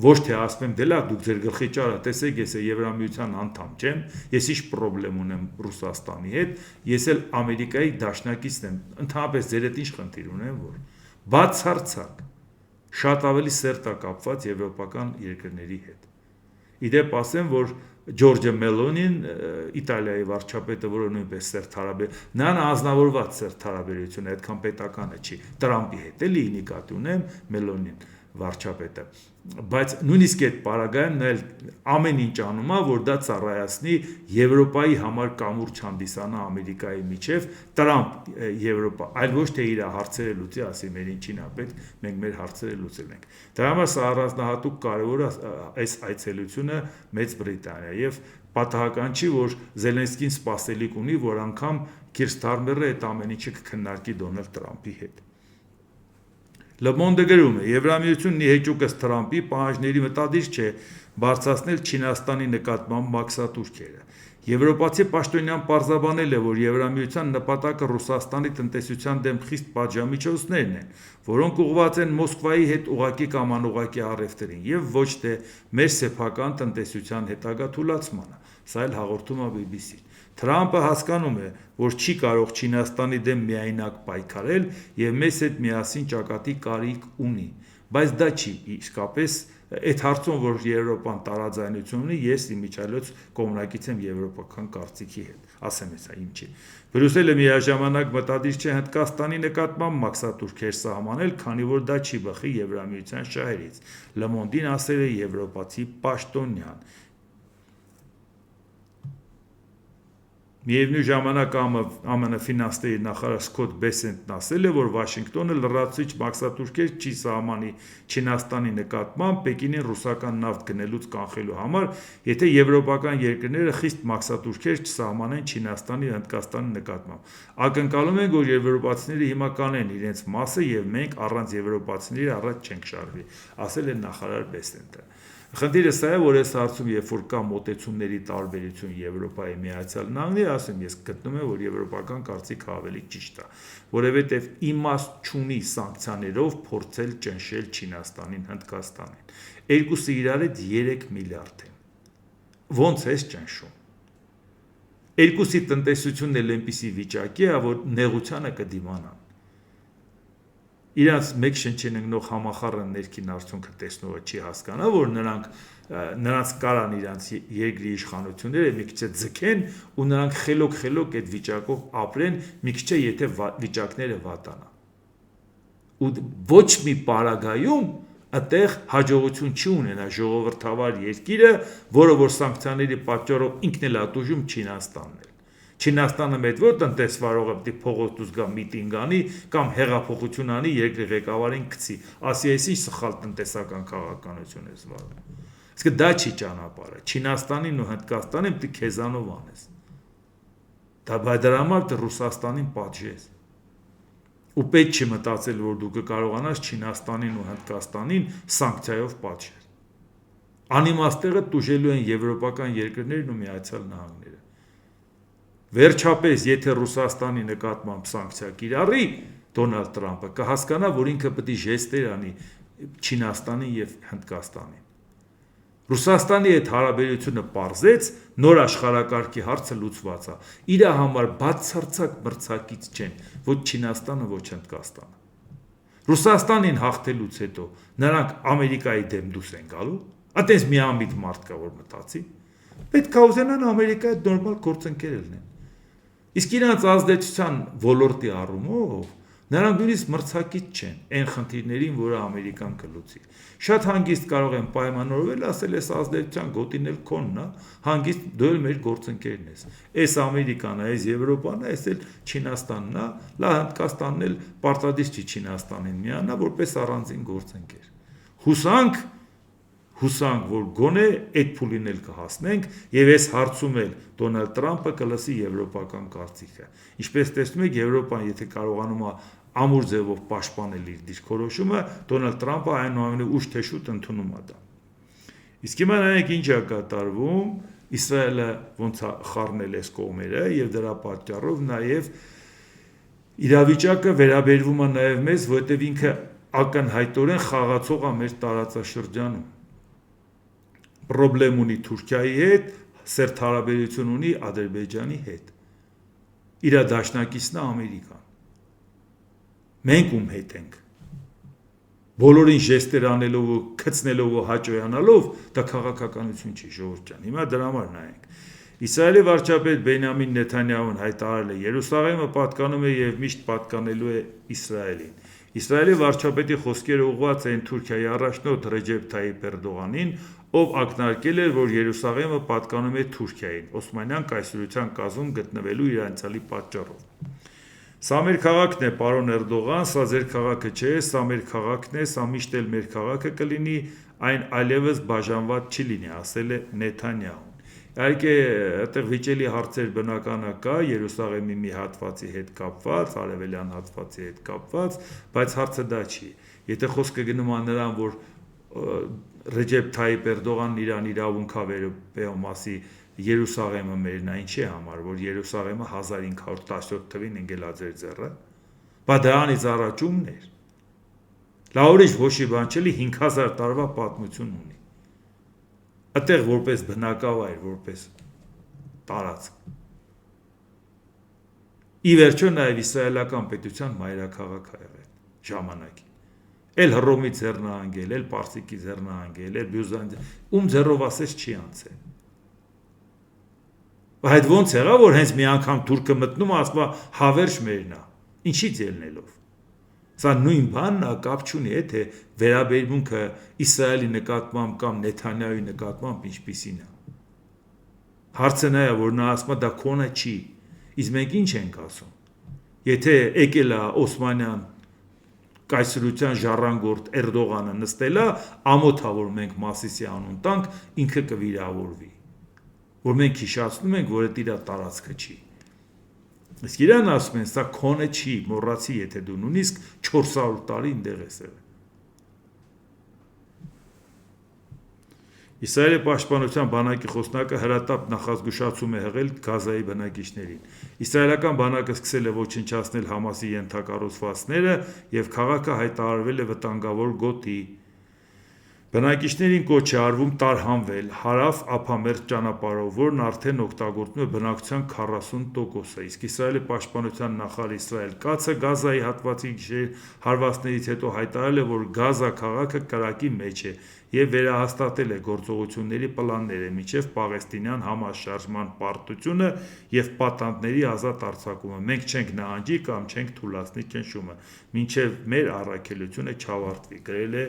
Ոչ թե ասում եմ, դե լավ, դուք ձեր գլխի ճարա, տեսեք, ես Եվրամիության անդամ չեմ, ես ինչ խնդրեմ ունեմ Ռուսաստանի հետ, ես էլ Ամերիկայի դաշնակիցն եմ, ընդհանրապես ձեր հետ ինչ խնդիր ունեմ, որ բացարձակ շատ ավելի սերտ է կապված եվրոպական երկրների հետ։ Իդեպ ասեմ, որ Ջորջը Մելոնին, Իտալիայի վարչապետը, որը նույնպես սերտ հարաբերություն, նրան անձնավորված սերտ հարաբերություն է, այդքան պետականը չի, Տրամփի հետ էլի նկատի ունեմ Մելոնին վարչապետը, բայց նույնիսկ այդ պարագայում նա ամեն ինչ անում է, որ դա ծառայացնի Եվրոպայի համար կամուրջ հանդիսանա Ամերիկայի միջև, Տրամփ Եվրոպա, այլ ոչ թե իր հարցերը լուծի, ասի մեր ինչին է պետք, մենք մեր հարցերը լուծել ենք։ Դրա համար սա առանձնահատուկ կարևոր է այս այցելությունը Մեծ Բրիտանիա եւ պատահական չի, որ Զելենսկին սպասելիք ունի, որ անգամ Քիր Սթարմերը այդ ամեն ինչը կքննարկի Դոնալդ Թրամփի հետ։ Le Monde գրում է. Եվրամիությունն իհեճուկս Թրամփի պահանջների մտադիր չէ բարձրացնել Չինաստանի նկատմամբ մաքսատուրքերը։ Եվրոպացի պաշտոնյան պարզաբանել է, որ Եվրամիության նպատակը Ռուսաստանի տնտեսության դեմ խիստ պատժամիջոցներն են, որոնք ուղղված են Մոսկվայի հետ ուղղակի կամ անուղղակի առևտրին եւ ոչ թե մեր սեփական տնտեսության հետագա թուլացմանը։ Սա էլ հաղորդում է BBC-ն։ Թրամփը հասկանում է, որ չի կարող Չինաստանի դեմ միայնակ պայքարել եւ մեզ հետ միասին ճակատի կարիք ունի, բայց դա չի իսկապես այդ հարցում, որ Եվրոպան տարաձայնություն ունի, ես իմիջիայլոց կողմնակից եմ եվրոպական կարծիքի հետ, ասեմ հեսա ինչի։ Բրյուսելը միաժամանակ մտադիր չէ Հնդկաստանի նկատմամբ մաքսատուրքեր սահմանել, քանի որ դա չի բխի Եվրամիության շահերից։ Le Monde-ին ասել է եվրոպացի պաշտոնյան։ Միևնույն ժամանակ ԱՄՆ ֆինանսների նախարար Սկոտ Բեսենտն ասել է, որ Վաշինգտոնը լրացուցիչ մաքսատուրքեր չի սահմանի Չինաստանի նկատմամբ Պեկինին ռուսական նավթ գնելուց կանխելու համար, եթե եվրոպական երկրները խիստ մաքսատուրքեր չսահմանեն Չինաստանի ու Հնդկաստանի նկատմամբ։ Ակնկալում են, որ եվրոպացիները հիմա կանեն իրենց մասը եւ մենք առանց եվրոպացիների առաջ չենք շարժվի, ասել է նախարար Բեսենտը։ Խնդիրը սա է, որ այս հարցում, երբ որ կա մոտեցումների տարբերություն Եվրոպայի Միացյալ Նահանգների, ասեմ, ես գտնում եմ, որ եվրոպական կարծիքը ավելի ճիշտ է, որովհետև իմաստ չունի սանկցիաներով փորձել ճնշել Չինաստանին, Հնդկաստանին։ Երկուսը իրար հետ 3 միլիարդ են։ Ոնց է ճնշում։ Երկուսի տնտեսությունն էլ այնպիսի վիճակի է, որ նեղությանը կդիմանան։ Իրանց մեկ շնչին ընկնող համախառն ներքին արդյունքը տեսնողը չի հասկանա, որ նրանց կարան իրանց երկրի իշխանությունները մի քիչ ձգեն ու նրանք խելոք այդ վիճակով ապրեն, մի քիչ եթե վիճակները վատանան։ Ու ոչ մի պարագայում այդտեղ հաջողություն չի ունենա ժողովրդավար երկիրը, որը որ սանկցիաների պատճառով ինքն էլ ատուժում Չինաստանն է։ Չինաստանը մեծ որ տնտեսվարողը պետք է փողոց գա միտինգ անի կամ հեղափոխություն անի երկրի ղեկավարին գցի, ասի էսի սխալ տնտեսական քաղաքականություն է զբաղվում։ Իսկ դա չի ճանապարհը։ Չինաստանին ու Հնդկաստանին պետք է քեզանով անես։ Դրա համար Ռուսաստանին պատժես։ Ու պետք չի մտածել, որ դու կկարողանաս Չինաստանին ու Հնդկաստանին սանկցիայով պատժել։ Անիմաստեղը տուժելու են եվրոպական երկրներն ու Միացյալ Նահանգները։ Վերջապես, եթե Ռուսաստանի նկատմամբ սանկցիա կիրառի Դոնալդ Տրամպը, կհասկանա, որ ինքը պետք է ժեստեր անի Չինաստանին եւ Հնդկաստանին։ Ռուսաստանի հետ հարաբերությունը պարզեց, նոր աշխարհակարգի հարցը լուծված է։ Իր համար բացարձակ մրցակից չեն ոչ Չինաստանը, ոչ Հնդկաստանը։ Ռուսաստանին հաղթելուց հետո նրանք Ամերիկայի դեմ դուրս են գալու։ Այդպես միամիտ մարդ կա, որ մտածի։ Պետք է ուզենան Ամերիկայի հետ նորմալ գործընկեր լինեն։ Իսկ իրանց ազդեցության ոլորտի առումով նրանք նույնիսկ մրցակից չեն այն խնդիրներին, որը Ամերիկան կլուծի։ Շատ հանգիստ կարող են պայմանավորվել, ասել ես ազդեցության գոտին էլ քոնն է, հանգիստ դու էլ մեր գործընկերն ես։ Այս Ամերիկան է, այս Եվրոպան է, այս էլ Չինաստանն է, լա Հնդկաստանն էլ պարտադիր չի Չինաստանին միանա, որպես առանձին գործընկեր։ Հուսանք, որ գոնե այդ փուլին էլ կհասնենք եւ այս հարցում էլ Դոնալդ Տրամպը կլսի եվրոպական կարծիքը։ Ինչպես տեսնում եք, Եվրոպան եթե կարողանում է ամուր ձևով պաշտպանել իր դիրքորոշումը, Դոնալդ Տրամպը այնուամենայնիվ ուշ թե շուտ ընդունում է դա։ Իսկ հիմա նայեք ինչ է կատարվում, Իսրայելը ոնց է խառնել այս կողմերը եւ դրա պատճառով նաեւ իրավիճակը վերաբերվում է նաեւ մեզ, որովհետեւ ինքը ակնհայտորեն խաղացող է մեր տարածաշրջանում։ Պրոբլեմ ունի Թուրքիայի հետ, սերտ հարաբերություն ունի Ադրբեջանի հետ։ Իր դաշնակիցն է Ամերիկան։ Մենք ում հետ ենք։ Բոլորին ժեստեր անելով ու գցնելով ու հաճոյանալով դա քաղաքականություն չի, ժողովուրդ ջան։ Հիմա դրա համար նայենք։ Իսրայելի վարչապետ Բենյամին Նեթանյահուն հայտարարել է. Երուսաղեմը պատկանում է եւ միշտ պատկանելու է Իսրայելին։ Իսրայելի վարչապետի խոսքերը ուղղված են Թուրքիայի առաջնորդ Ռեջեփ Թայիփ Էրդողանին, ով ակնարկել էր, որ Երուսաղեմը պատկանում է Թուրքիային, Օսմանյան կայսրության կազմում գտնվելու իր անցյալի պատճառով։ Սա մեր քաղաքն է, պարոն Էրդողան, սա ձեր քաղաքը չէ, սա մեր քաղաքն է, սա միշտ էլ մեր քաղաքը կլինի, այն այլևս բաժանված չի լինի, ասել է Նեթանյահուն։ Իհարկե, այդտեղ վիճելի հարցեր բնականը կա Երուսաղեմի մի հատվածի հետ կապված, արևելյան հատվածի հետ կապված, բայց հարցը դա չի։ Եթե խոսքը գնում է նրան, որ Ռեջեփ Թայիփ Էրդողանն իրան իրավունք է վերաբերում ասի Երուսաղեմը մերն է, ինչի համար, որ Երուսաղեմը 1517 թվին ընկել է ձեր ձեռը, բայց դրանից առաջումն էր։ Լաուրիջ ոչի բան չէ, 5000 տարվա պատմություն ունի։ Այդտեղ որպես բնակավայր, որպես տարածք։ Ի վերջո նաև իսրայելական պետության մայրաքաղաք է եղել ժամանակին։ Էլ Հռոմի ձեռնահանգել, էլ Պարսիկի ձեռնահանգել, էլ Բյուզանդիա, ում ձեռով ասես չի անցել։ Այդ ոնց եղավ, որ հենց մի անգամ թուրքը մտնում ասում հավերժ մերն է, ինչից ելնելով։ Սա նույն բանն է, կապ չունի, թե վերաբերմունքը Իսրայելի նկատմամբ կամ Նեթանյահուի նկատմամբ ինչպիսին է։ Հարցը նա է, որ նա ասում է դա քոնը չի, իսկ մենք ինչ ենք ասում։ Եթե եկել է Օսմանյան կայսրության ժառանգորդ Էրդողանը նստելա, ամոթ է, որ մենք Մասիսի անուն տանք, ինքը կվիրավորվի։ Որ մենք հիշացնում ենք, որ դա իր տարածքը չի։ Իսկ իրան ասում են, սա քոնը չի, մոռացի, եթե դու նույնիսկ 400 տարի այնտեղ ես եղել։ Իսրայելի պաշտպանության բանակի խոսնակը հրատապ նախազգուշացում է եղել Գազայի բնակիչներին։ Իսրայելական բանակը սկսել է ոչնչացնել Համասի ենթակառուցվածքները եւ քաղաքը հայտարարվել է վտանգավոր գոտի։ Բնակիչներին կոչ է արվում տարհանվել հարավ ափամերձ ճանապարհով, որն արդեն օգտագործվում է բնակչության 40%-ը, իսկ Իսրայելի պաշտպանության նախարար Իսրայել Կացը Գազայի հատվածի հարվածներից հետո հայտարարել է, որ Գազա քաղաքը կրակի մեջ է եւ վերահաստատել է գործողությունների պլանները մինչեւ Պաղեստինյան համաշարժման պարտությունը եւ պատանդների ազատ արձակումը։ Մենք չենք նահանջի կամ չենք թուլացնի ճնշումը, մինչեւ մեր առաքելությունը չավարտվի, գրել է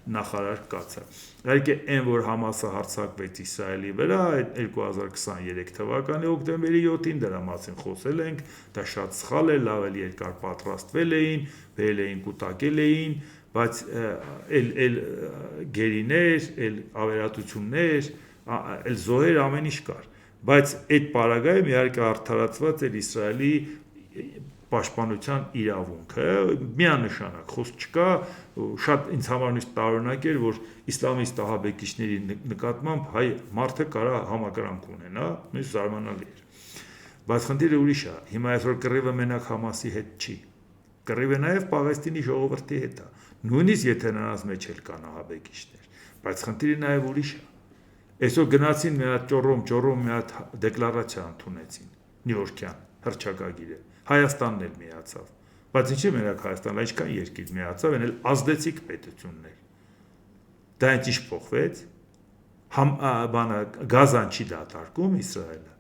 նախարար Կացը։ Իհարկե այն, որ Համասը հարձակվեց Իսրայելի վրա, այդ 2023 թվականի հոկտեմբերի 7-ին դրա մասին խոսել ենք, դա շատ սխալ է, լավ էլ երկար պատրաստվել էին, բերել էին կուտակել էին, բայց էլ գերիներ, էլ ավերատություններ, էլ զոհեր ամեն ինչ կար, բայց այդ պարագայում իհարկե արդարացված էր Իսրայելի պաշտպանության իրավունքը, միանշանակ խոսք չկա, շատ ինձ համար նույնիսկ տարօրինակ էր, որ իսլամիստ ահաբեկիչների նկատմամբ հայ մարդը կարա համակրանք ունենա, նույնիսկ զարմանալի էր։ Բայց խնդիրը ուրիշ է, հիմա այսօր կռիվը մենակ Համասի հետ չի, կռիվը նաև Պաղեստինի ժողովրդի հետ է, նույնիսկ եթե նրանց մեջ էլ կան ահաբեկիչներ, բայց խնդիրը նաև ուրիշ է։ Այսօր գնացին մի հատ ճոռոմ մի հատ դեկլարացիա ընդունեցին, Նյույորքյան հռչակագիրը, Հայաստանն էլ միացավ, բայց ինչի մենակ Հայաստանը, ինչքան երկիր միացավ, են էլ ազդեցիկ պետություններ։ Դա ինչ փոխվեց, Գազան չի դատարկում Իսրայելը։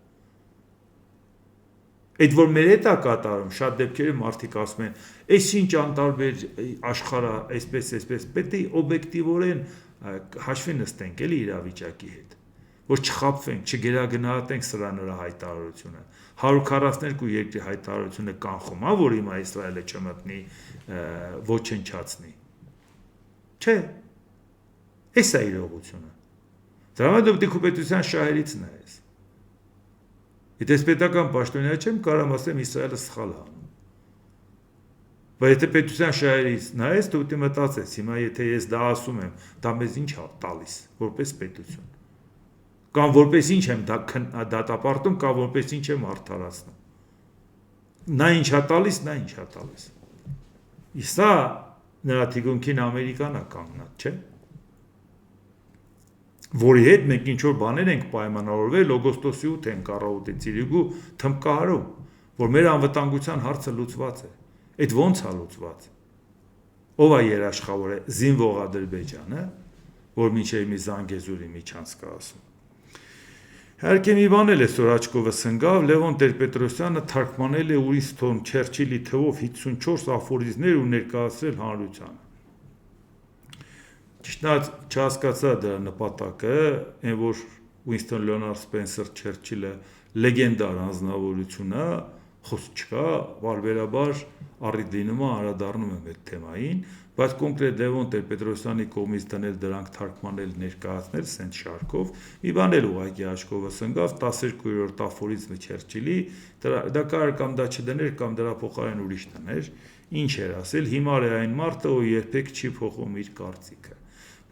Այդ որ մեր հետ է կատարում, շատ դեպքերում մարդիկ ասում են, այս ինչ անտարբեր աշխարհը, այսպես, պետք է օբյեկտիվորեն հաշվի նստենք էլի իրավիճակի հետ, որ չխաբվենք, չգերագնահատենք սրա նրա հայտարարությունը։ 142 երկրի հայտարարությունը կանխում, որ հիմա Իսրայելը չմտնի ոչնչացնի։ Չէ։ Էս է իրողությունը։ Դրա համար դու պետք է պետության շահերից նայես։ Եթե պետական պաշտոնյա չեմ, կարամ ասեմ Իսրայելը սխալ է անում։ Բայց եթե պետության շահերից նայես, դու պետք է մտածես, հիմա եթե ես դա ասում եմ, դա մեզ ինչ է տալիս, որպես պետություն։ Կամ որպես ինչ եմ դատապարտում, կամ որպես ինչ եմ արդարացնում։ Նա ինչ է տալիս, նա ինչ է տալիս։ Իսկ սա նրա թիկունքին Ամերիկան է կանգնած, չէ՞։ Որի հետ մենք ինչ-որ բաներ ենք պայմանավորվել օգոստոսի 8-ին կառավարության ծիրիգու թմկահարում, որ մեր անվտանգության հարցը լուծված է։ Այդ ո՞նց է լուծված։ Ո՞վ է երաշխավորը, զինվող Ադրբեջանը, որ մինչև մի Զանգեզուրի միջանցք ասում։ Իհարկե մի բան էլ այսօր աչքովս ընկավ, Լևոն Տեր-Պետրոսյանը թարգմանել է Ուինսթոն Չերչիլի թվով 54 աֆորիզմներ ու ներկայացրել հանրությանը։ Ճիշտն չհասկացա դրա նպատակը, այն որ Ուինսթոն Լեոնարդ Սպենսեր Չերչիլը լեգենդար անձնավորություն է, խոսք չկա, բարբերաբար առիթ լինում է անդրադառնում եմ այդ թեմային, բայց կոնկրետ Լևոն Տեր-Պետրոսյանի կողմից դնել դրանք թարգմանել ներկայացնել սենց շարքով, մի բան էլ ուղղակի աչքովս ընկավ 12-րդ աֆորիզմը Չերչիլի, դա կարող կամ դա չդներ կամ դրա փոխարեն ուրիշ դներ, ինչ էր ասել, հիմար է այն մարդը, ով երբեք չի փոխում իր կարծիքը։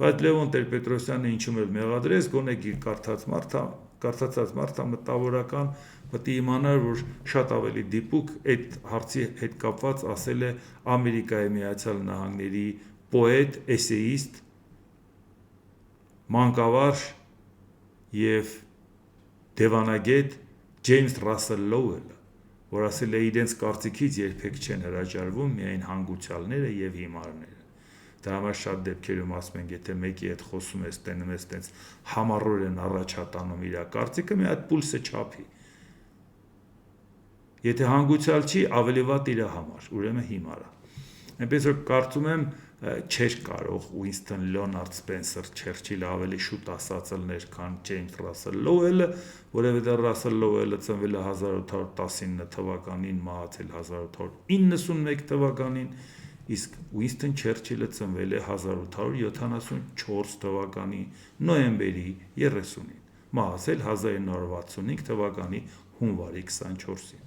Բայց Լևոն Տեր-Պետրոսյանը ինչում էլ մեղադրեց, գոնե գիր կարծացած մարդը մտավորական պետք է իմանար, որ շատ ավելի դիպուկ այդ հարցի հետ կապված ասել է Ամերիկայի Միացյալ Նահանգների պոետ, էսեիստ, մանկավարժ եւ դիվանագետ Ջեյմս Ռասել Լոուելը, որ ասել է իրենց կարծիքից երբեք չեն հրաժարվում միայն հանգուցյալները եւ հիմարները։ Դա համար շատ դեպքերում ասում են, եթե մեկի հետ խոսում ես, տենում ես տենց համառորեն առաջատանում իր կարծիքը, մի հատ պուլսը չափի։ Եթե հանգուցյալ չի, ավելի վատ իր համար, ուրեմն հիմար է։ Այնպես որ կարծում եմ չէր կարող Ուինստոն Լեոնարդ Սպենսեր Չերչիլը ավելի շուտ ասած ելներ, քան Ջեյմս Ռասել Լոուելը, որովհետև Ռասել Լոուելը ծնվել է 1819 թվականին, մահացել 1891 թվականին, իսկ Ուինստոն Չերչիլը ծնվել է 1874 թվականի նոյեմբերի 30-ին, մահացել 1965 թվականի հունվարի 24-ին։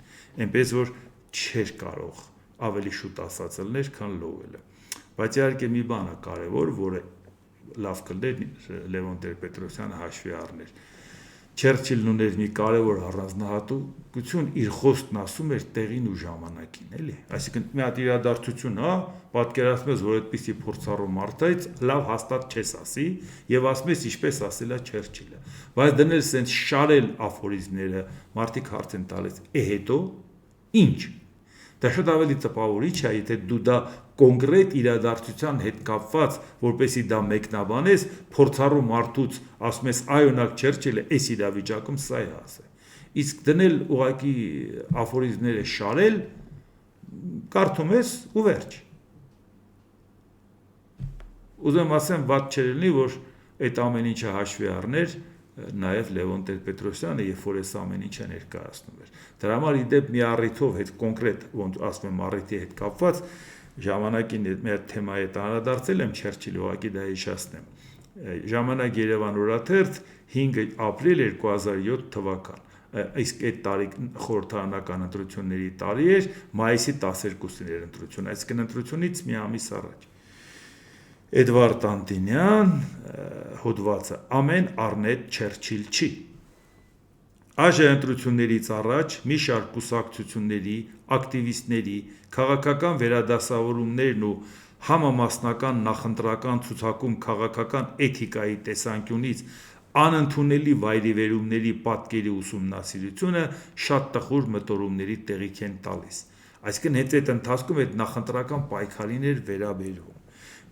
Այնպես որ չէր կարող ավելի շուտ ասած ելներ, քան Լոուելը։ Բայց իհարկե մի բան է կարևոր, որը լավ կլներ Լևոն Տեր-Պետրոսյանը հաշվի առներ։ Չերչիլն ուներ մի կարևոր առանձնահատկություն, իր խոսքն ասում էր տեղին ու ժամանակին, էլի։ Այսինքն մի հատ իրադարձություն, պատկերացնում ես, որ այդպիսի փորձառու մարդից լավ հաստատ չես ասի եւ ասում ես ինչպես ասել է Չերչիլը։ Բայց դնել սենց շարել աֆորիզմները, մարդիկ հարց են տալիս, հետո ինչ։ Դա շատ ավելի տպավորիչ է, եթե դու դա կոնկրետ իրադարձության հետ կապված, որպեսի դա մեկնաբանես, փորձառու մարդուց ասում ես այօնակ Չերչիլը այս իրավիճակում սա է ասել։ Իսկ դնել ուղղակի աֆորիզմները շարել, կարդում ես ու վերջ։ Ուզում ասեմ, վատ չէր լինի, որ այդ ամեն ինչը հաշվի առներ նաև Լևոն Տեր-Պետրոսյանը, երբ որ այս ամեն ինչը ներկայացնում էր։ Դրա համար իդեպ մի առիթով հետ կոնկրետ, ոնց ասում եմ, առիթի հետ կապված ժամանակին մեր թեմայի հետ անդրադարձել եմ Չերչիլի, ուղղակի դա հիշեցնեմ։ Ժամանակ Երևան օրաթերթ 5 ապրիլ 2007 թվական։ Իսկ այդ տարի խորհրդարանական ընտրությունների տարի էր, մայիսի 12-ին էր ընտրություն, այսինքն ընտրությունից մի ամիս առաջ։ Էդվարդ Անտինյան, հոդվածը ամեն առնետ Չերչիլ չի։ Այժմ ընտրություններից առաջ մի շարք կուսակցությունների, ակտիվիստների, քաղաքական վերադասավորումներն ու համամասնական նախընտրական ցուցակում քաղաքական էթիկայի տեսանկյունից անընդունելի վայրիվերումների պատկերի ուսումնասիրությունը շատ տխուր մտորումների տեղիք են տալիս։ Այսինքն հենց այդ ընթացքում այդ նախընտրական պայքարին էր վերաբերվում։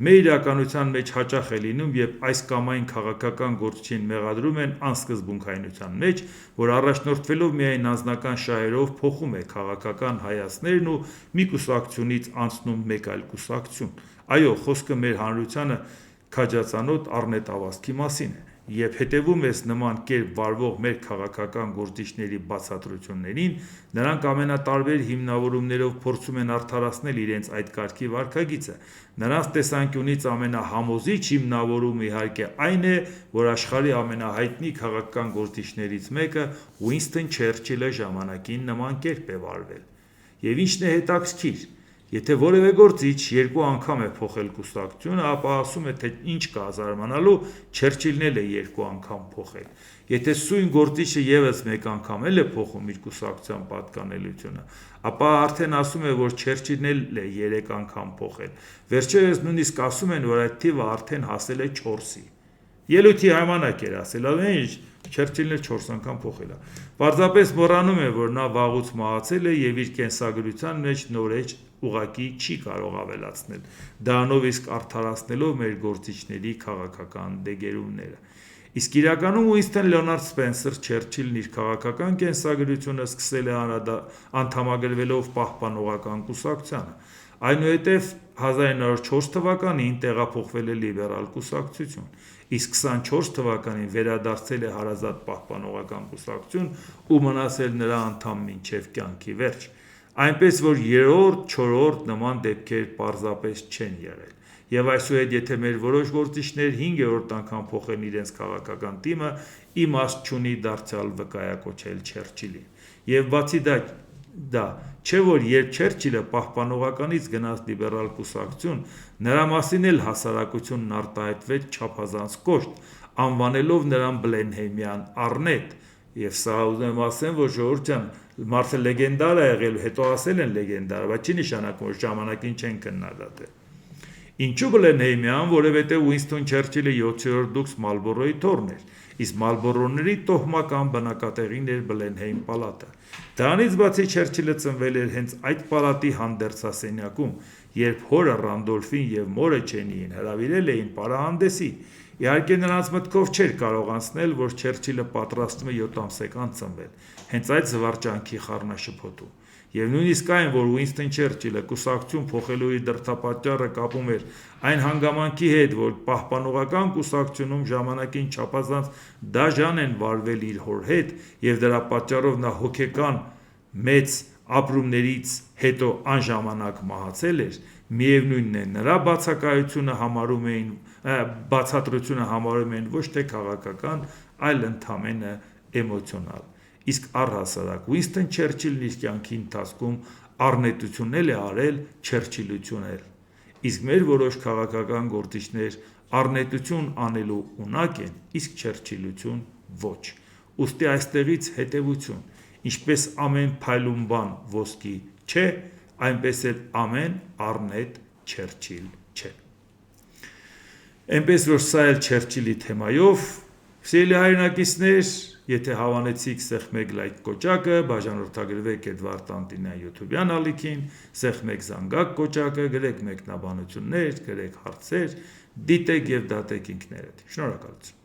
Մեր իրականության մեջ հաճախ է լինում, երբ այս կամ այն քաղաքական գործչին մեղադրում են անսկզբունքայնության մեջ, որ առաջնորդվելով միայն անձնական շահերով փոխում է քաղաքական հայացքներն ու մի կուսակցությունից անցնում մեկ այլ կուսակցություն։ Այո, խոսքը մեր հանրությանը քաջածանոթ առնետավազքի մասին է։ Երբ հետևում ես նման կերպ վարվող մեր քաղաքական գործիչների բացատրություններին, նրանք ամենատարբեր հիմնավորումներով փորձում են արդարացնել իրենց այդ կարգի վարքագիծը։ Նրանց տեսանկյունից ամենահամոզիչ հիմնավորումը իհարկե այն է, որ աշխարհի ամենահայտնի քաղաքական գործիչներից մեկը Ուինստոն Չերչիլը ժամանակին նման կերպ է վարվել։ Եվ ինչն է հետաքրքիր, եթե որևէ գործիչ երկու անգամ է փոխել կուսակցությունը, ապա ասում է, թե ինչ կա զարմանալու, Չերչիլն էլ է երկու անգամ փոխել։ Եթե սույն գործիչը եւս մեկ անգամ էլ է փոխում իր կուսակցության պատկանելությունը, ապա արդեն ասում է, որ Չերչիլն էլ է 3 անգամ փոխել։ Վերջերս նույնիսկ ասում են, որ այդ թիվը արդեն հասել է 4-ի։ Ելույթի ժամանակ էր ասել, ինչ Չերչիլն էլ 4 անգամ փոխել է։ Պարզապես մոռանում է, որ նա վաղուց մահացել է եւ իր կենսագրության մեջ նորեջ ուղղակի չի կարող ավելացնել, դրանով իսկ արդարացնելով մեր գործիչների քաղաքական դեգերումները։ Իսկ իրականում Ուինստոն Լեոնարդ Սպենսեր Չերչիլն իր քաղաքական կենսագրությունը սկսել է անդամագրվելով պահպանողական կուսակցությանը։ Այնուհետև 1904 թվականին տեղափոխվել է լիբերալ կուսակցություն, իսկ 24 թվականին վերադարձել է հարազատ պահպանողական կուսակցություն ու մնացել նրա անդամ մինչև կյանքի վերջ։ Այնպես որ 3-րդ, 4-րդ նման դեպքեր պարզապես չեն եղել։ Եվ այսուհետ եթե մեր որոշ գործիչներ 5-րդ անգամ փոխեն իրենց քաղաքական թիմը, իմաստ չունի դարձյալ վկայակոչել Չերչիլին։ Եվ բացի դա, չէ որ երբ Չերչիլը պահպանողականից գնաց լիբերալ կուսակցություն, նրա մասին էլ հասարակությունն արտահայտվեց չափազանց կոշտ, անվանելով նրան Բլենհեյմյան առնետ։ Եվ սա ուզում եմ ասեմ, որ ժողովուրդ ջան, մարդը լեգենդար է եղել, հետո ասել են լեգենդար, բայց չի նշանակում, որ ժամանակին չեն քննադատել։ Ինչու Բլենհեյմյան, որովհետև Ուինստոն Չերչիլը 7-րդ դուքս Մալբորոյի թոռն էր, իսկ Մալբորոների տոհմական բնակատեղին էր Բլենհեյմ պալատը։ Դրանից բացի Չերչիլը ծնվել էր հենց այդ պալատի հանդերձասենյակում, երբ հորը Ռանդոլֆին եւ մորը Ջենիին հրավիրել էին պարահանդեսի։ Իհարկե նրանց մտքով չէր կարող անցնել, որ Չերչիլը պատրաստվում է 7 ամսական ծնվել, հենց այդ զվարճանքի խառնաշփոթում։ Եվ նույնիսկ այն, որ Ուինստոն Չերչիլը կուսակցություն փոխելու իր դրդապատճառը կապում էր այն հանգամանքի հետ, որ պահպանողական կուսակցությունում ժամանակին չափազանց դաժան են վարվել իր հոր հետ, եւ դրա պատճառով նա հոգեկան մեծ ապրումներից հետո անժամանակ մահացել էր, միևնույնն է, նրա բացատրությունը համարում են ոչ թե քաղաքական, այլ ընդամենը էմոցիոնալ։ Իսկ առհասարակ Ուինստոն Չերչիլն իր կյանքի ընթացքում առնետությունել է արել, չերչիլությունել։ Իսկ մեր որոշ քաղաքական գործիչներ առնետություն անելու ունակ են, իսկ չերչիլություն ոչ։ Ուստի այստեղից հետևություն, ինչպես ամեն փայլուն բան ոսկի չէ, այնպես էլ ամեն առնետ Չերչիլ չէ։ Էնպես որ սա էլ Չերչիլի թեմայով, սիրելի հայրենակիցներ, եթե հավանեցիք Սեղմեք լայք կոճակը, բաժանորդագրվեք Էդվարդ Անտինյան YouTube-յան ալիքին, Սեղմեք զանգակ կոճակը, գրեք մեկնաբանություններ, գրեք հարցեր, դիտեք եւ դատեք ինքներդ։ Շնորհակալություն։